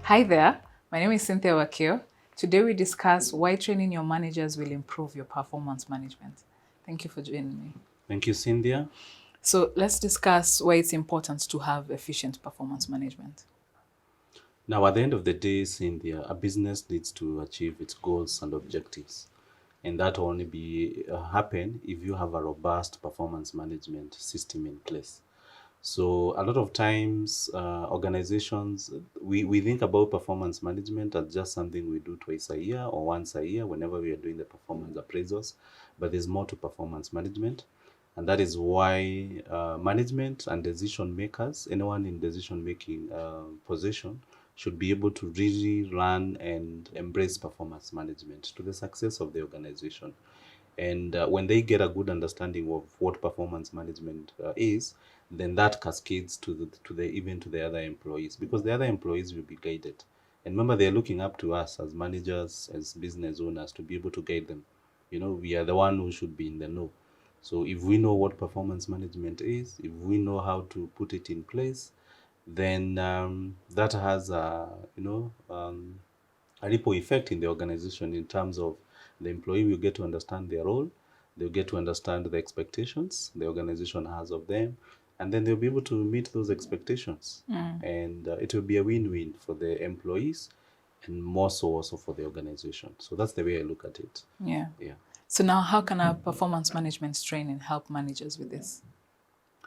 Hi there, my name is Cynthia Wakio. Today we discuss why training your managers will improve your performance management. Thank you for joining me. Thank you, Cynthia. So let's discuss why it's important to have efficient performance management. Now, at the end of the day, Cynthia, a business needs to achieve its goals and objectives. And that will only be happen if you have a robust performance management system in place. So a lot of times, organizations, we think about performance management as just something we do twice a year or once a year whenever we are doing the performance appraisals. But there's more to performance management. And that is why management and decision makers, anyone in decision making position, should be able to really run and embrace performance management to the success of the organization. And when they get a good understanding of what performance management is, then that cascades to the even to the other employees, because the other employees will be guided. And remember, they're looking up to us as managers, as business owners, to be able to guide them. We are the one who should be in the know. So if we know what performance management is, if we know how to put it in place, then that has a ripple effect in the organization, in terms of the employee will get to understand their role, they'll get to understand the expectations the organization has of them, and then they'll be able to meet those expectations. And it will be a win-win for the employees, and more so also for the organization. So that's the way I look at it. Yeah. Yeah. So now how can our performance management training help managers with this?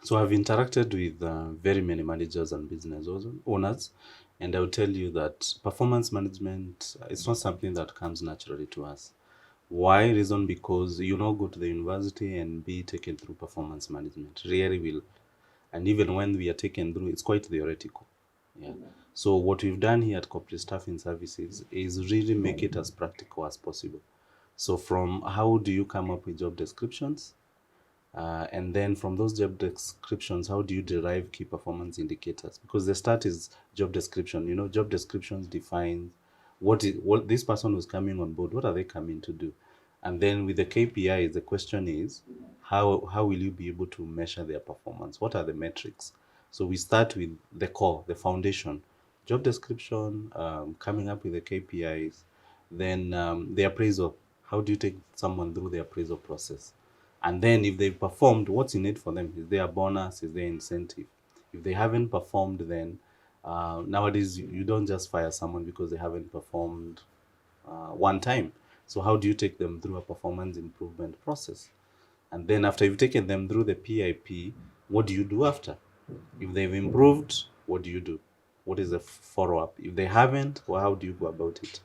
So I've interacted with very many managers and business owners, and I'll tell you that performance management is not something that comes naturally to us. Why? Reason because you not go to the university and be taken through performance management. Really will. And even when we are taken through, it's quite theoretical. Yeah. So what we've done here at Corporate Staffing Services is really make it as practical as possible. So from how do you come up with job descriptions? And then from those job descriptions, how do you derive key performance indicators? Because the start is job description. Job descriptions define what this person who's coming on board, what are they coming to do? And then with the KPIs, the question is, how will you be able to measure their performance? What are the metrics? So we start with the core, the foundation, job description, coming up with the KPIs, then the appraisal. How do you take someone through the appraisal process? And then if they've performed, what's in it for them? Is there a bonus? Is there incentive? If they haven't performed, then nowadays you don't just fire someone because they haven't performed one time. So how do you take them through a performance improvement process? And then after you've taken them through the PIP, what do you do after? If they've improved, what do you do? What is the follow-up? If they haven't, well, how do you go about it?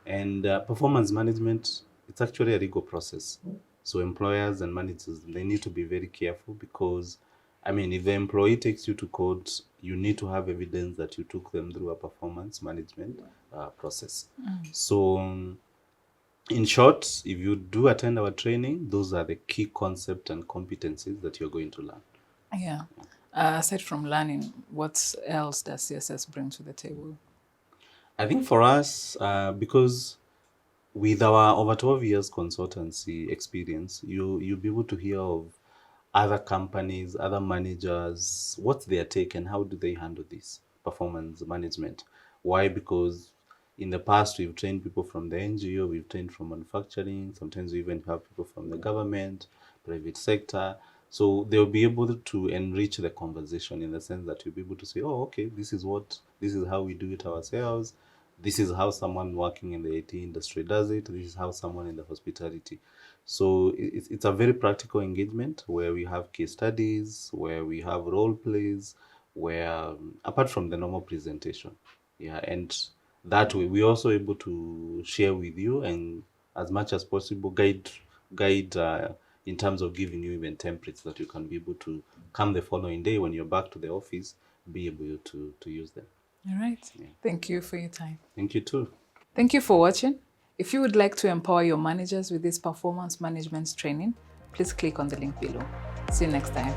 And performance management, it's actually a legal process. So employers and managers, they need to be very careful, because, if the employee takes you to court, you need to have evidence that you took them through a performance management process. So in short, if you do attend our training, those are the key concepts and competencies that you're going to learn. Yeah. Aside from learning, what else does CSS bring to the table? I think for us, because with our over 12 years consultancy experience, you'll be able to hear of other companies, other managers, what's their take and how do they handle this performance management. Why? Because in the past, we've trained people from the NGO, we've trained from manufacturing, sometimes we even have people from the government, private sector. So they'll be able to enrich the conversation, in the sense that you'll be able to say, oh, okay, this is how we do it ourselves. This is how someone working in the IT industry does it. This is how someone in the hospitality. So it's a very practical engagement, where we have case studies, where we have role plays, where apart from the normal presentation, yeah, and that way we're also able to share with you, and as much as possible guide in terms of giving you even templates that you can be able to come the following day when you're back to the office, be able to use them. All right. Thank you for your time. Thank you too. Thank you for watching. If you would like to empower your managers with this performance management training, please click on the link below. See you next time.